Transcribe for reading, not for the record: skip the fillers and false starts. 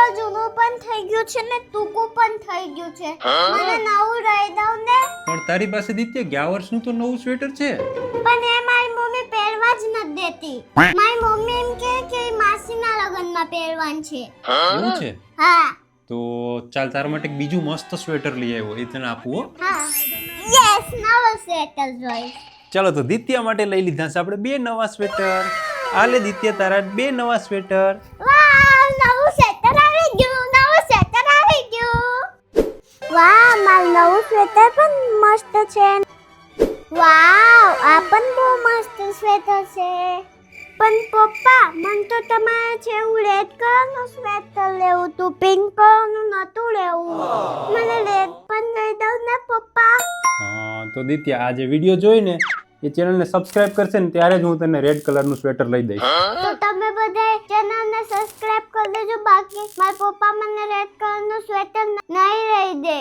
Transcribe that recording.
Sweater જૂનું પણ થઈ ગયું છે ને ટૂંકું પણ થઈ ગયું છે. મને નવું લઈ દઉં ને. પણ તારી પાસે દિત્ય ગયા વર્ષનું તો નવું સ્વેટર છે. પણ એ મારી મમ્મી પહેરવા જ નથી દેતી. મારી મમ્મી એમ કહે કે માસીના લગ્નમાં પહેરવાનું છે. એવું છે? હા. તો ચાલ તારા માટે એક બીજું મસ્ત સ્વેટર લઈ આવ્યો, એ તને આપું હો. હા. યસ, નવો સ્વેટર જોઈશ. ચાલો તો દિત્ય માટે લઈ લીધા છે આપણે 2 નવા સ્વેટર. આ લે દિત્ય તારા 2 નવા સ્વેટર. વાવ, નવું સ્વેટર આવી ગયું. નવું સ્વેટર આવી ગયું. વાહ, મારું નવું સ્વેટર પણ મસ્ત છે. વાવ, આ પણ બહુ મસ્ત સ્વેટર છે. પણ પપ્પા, મને તો તમારે છે એવું રેડ કલરનું સ્વેટર લેવું તું, પિંક કલરનું નતું લેવું. મને રેડ પણ લઈ દઉં ને પપ્પા. હા તો દિત્ય આ જે વિડીયો જોઈને એ ચેનલને સબસ્ક્રાઇબ કરશે ને ત્યારે જ હું તને રેડ કલરનું સ્વેટર લઈ દઈશ. તો તમે બધા ચેનલને સબસ્ક્રાઇબ કરી દેજો, બાકી મારા પપ્પા મને રેડ કલરનું સ્વેટર નહીં લઈ દે.